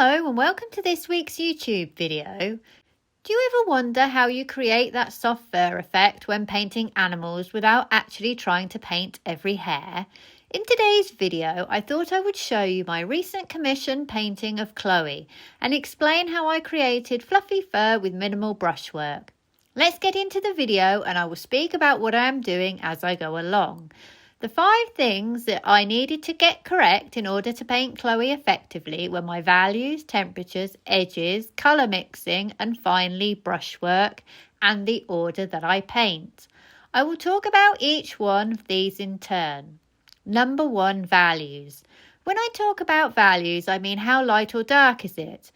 Hello and welcome to this week's YouTube video. Do you ever wonder how you create that soft fur effect when painting animals without actually trying to paint every hair? In today's video, I thought I would show you my recent commission painting of Chloe and explain how I created fluffy fur with minimal brushwork. Let's get into the video and I will speak about what I am doing as I go along. The 5 things that I needed to get correct in order to paint Chloe effectively were my values, temperatures, edges, colour mixing and finally brushwork and the order that I paint. I will talk about each one of these in turn. Number 1, values. When I talk about values, I mean how light or dark is it?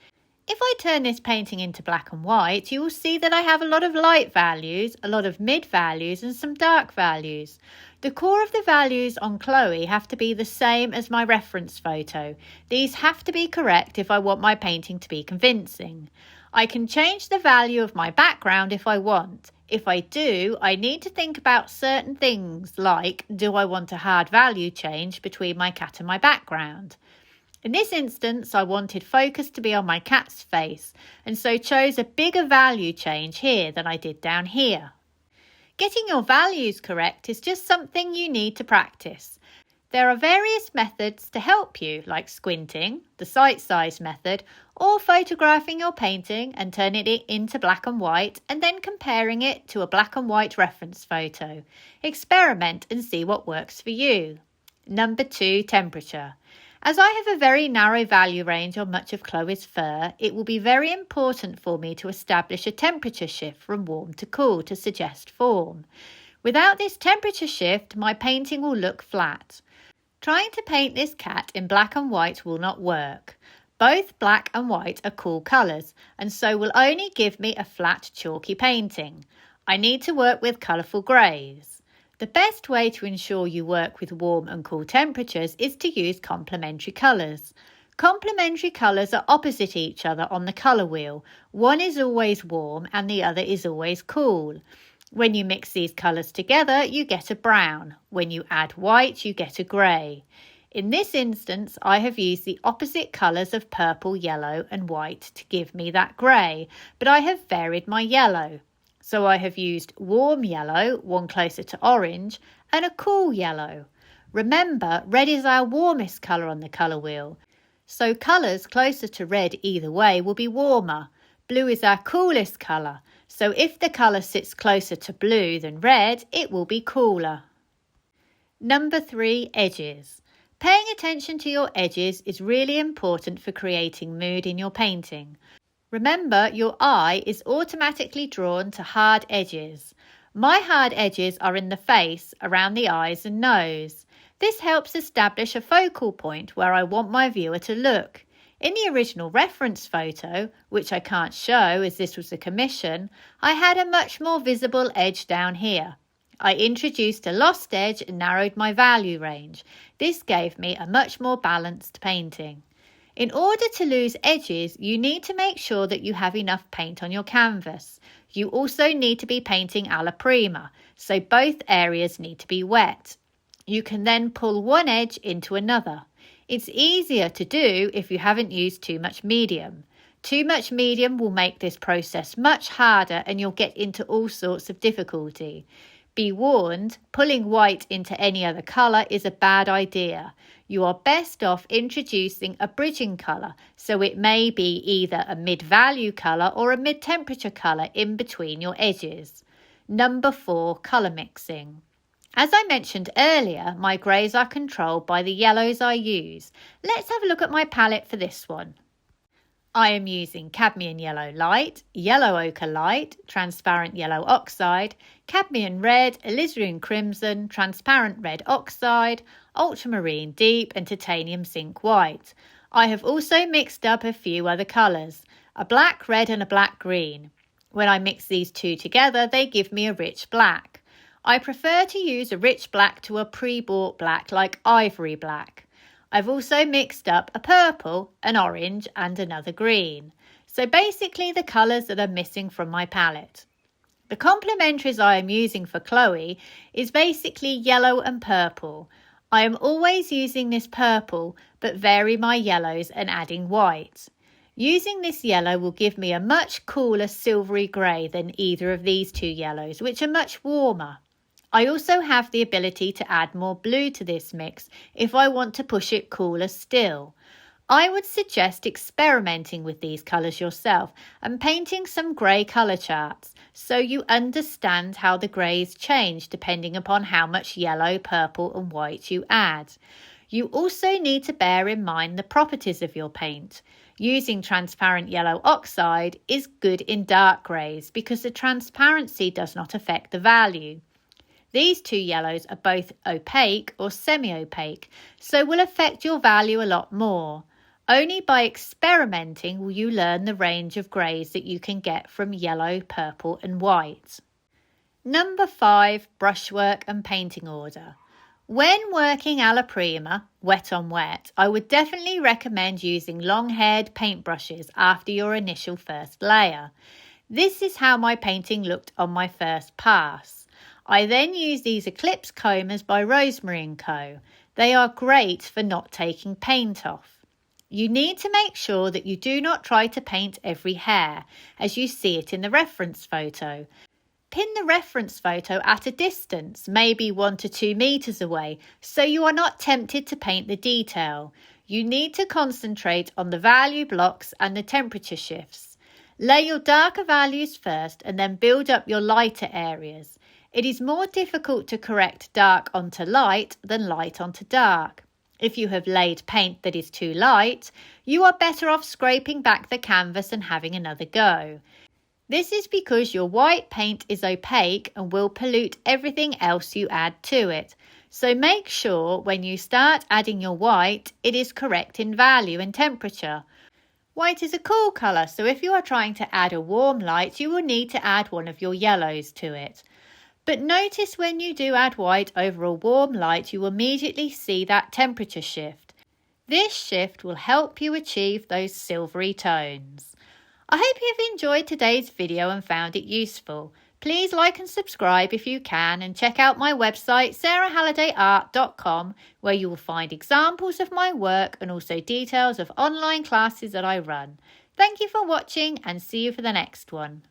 If I turn this painting into black and white, you will see that I have a lot of light values, a lot of mid values and some dark values. The core of the values on Chloe have to be the same as my reference photo. These have to be correct if I want my painting to be convincing. I can change the value of my background if I want. If I do, I need to think about certain things like, do I want a hard value change between my cat and my background? In this instance, I wanted focus to be on my cat's face and so chose a bigger value change here than I did down here. Getting your values correct is just something you need to practice. There are various methods to help you, like squinting, the sight size method, or photographing your painting and turning it into black and white and then comparing it to a black and white reference photo. Experiment and see what works for you. Number 2, temperature. As I have a very narrow value range on much of Chloe's fur, it will be very important for me to establish a temperature shift from warm to cool to suggest form. Without this temperature shift, my painting will look flat. Trying to paint this cat in black and white will not work. Both black and white are cool colours and so will only give me a flat, chalky painting. I need to work with colourful greys. The best way to ensure you work with warm and cool temperatures is to use complementary colours. Complementary colours are opposite each other on the colour wheel. One is always warm and the other is always cool. When you mix these colours together, you get a brown. When you add white, you get a grey. In this instance, I have used the opposite colours of purple, yellow and white to give me that grey, but I have varied my yellow. So I have used warm yellow, one closer to orange, and a cool yellow. Remember, red is our warmest colour on the colour wheel. So colours closer to red either way will be warmer. Blue is our coolest colour. So if the colour sits closer to blue than red, it will be cooler. Number 3, edges. Paying attention to your edges is really important for creating mood in your painting. Remember, your eye is automatically drawn to hard edges. My hard edges are in the face, around the eyes and nose. This helps establish a focal point where I want my viewer to look. In the original reference photo, which I can't show as this was a commission, I had a much more visible edge down here. I introduced a lost edge and narrowed my value range. This gave me a much more balanced painting. In order to lose edges, you need to make sure that you have enough paint on your canvas. You also need to be painting alla prima, so both areas need to be wet. You can then pull one edge into another. It's easier to do if you haven't used too much medium. Too much medium will make this process much harder and you'll get into all sorts of difficulty. Be warned, pulling white into any other colour is a bad idea. You are best off introducing a bridging colour, so it may be either a mid-value colour or a mid-temperature colour in between your edges. Number 4, colour mixing. As I mentioned earlier, my greys are controlled by the yellows I use. Let's have a look at my palette for this one. I am using cadmium yellow light, yellow ochre light, transparent yellow oxide, cadmium red, alizarin crimson, transparent red oxide, ultramarine deep and titanium zinc white. I have also mixed up a few other colours, a black red and a black green. When I mix these two together, they give me a rich black. I prefer to use a rich black to a pre-bought black like ivory black. I've also mixed up a purple, an orange and another green. So basically the colours that are missing from my palette. The complementaries I am using for Chloe is basically yellow and purple. I am always using this purple but vary my yellows and adding white. Using this yellow will give me a much cooler silvery grey than either of these two yellows, which are much warmer. I also have the ability to add more blue to this mix if I want to push it cooler still. I would suggest experimenting with these colours yourself and painting some grey colour charts so you understand how the greys change depending upon how much yellow, purple and white you add. You also need to bear in mind the properties of your paint. Using transparent yellow oxide is good in dark greys because the transparency does not affect the value. These two yellows are both opaque or semi-opaque, so will affect your value a lot more. Only by experimenting will you learn the range of greys that you can get from yellow, purple and white. Number 5, brushwork and painting order. When working alla prima, wet on wet, I would definitely recommend using long-haired paintbrushes after your initial first layer. This is how my painting looked on my first pass. I then use these Eclipse combers by Rosemary & Co. They are great for not taking paint off. You need to make sure that you do not try to paint every hair, as you see it in the reference photo. Pin the reference photo at a distance, maybe 1 to 2 meters away, so you are not tempted to paint the detail. You need to concentrate on the value blocks and the temperature shifts. Lay your darker values first and then build up your lighter areas. It is more difficult to correct dark onto light than light onto dark. If you have laid paint that is too light, you are better off scraping back the canvas and having another go. This is because your white paint is opaque and will pollute everything else you add to it. So make sure when you start adding your white, it is correct in value and temperature. White is a cool colour, so if you are trying to add a warm light, you will need to add one of your yellows to it. But notice when you do add white over a warm light, you will immediately see that temperature shift. This shift will help you achieve those silvery tones. I hope you've enjoyed today's video and found it useful. Please like and subscribe if you can, and check out my website sarahhallidayart.com, where you will find examples of my work and also details of online classes that I run. Thank you for watching and see you for the next one.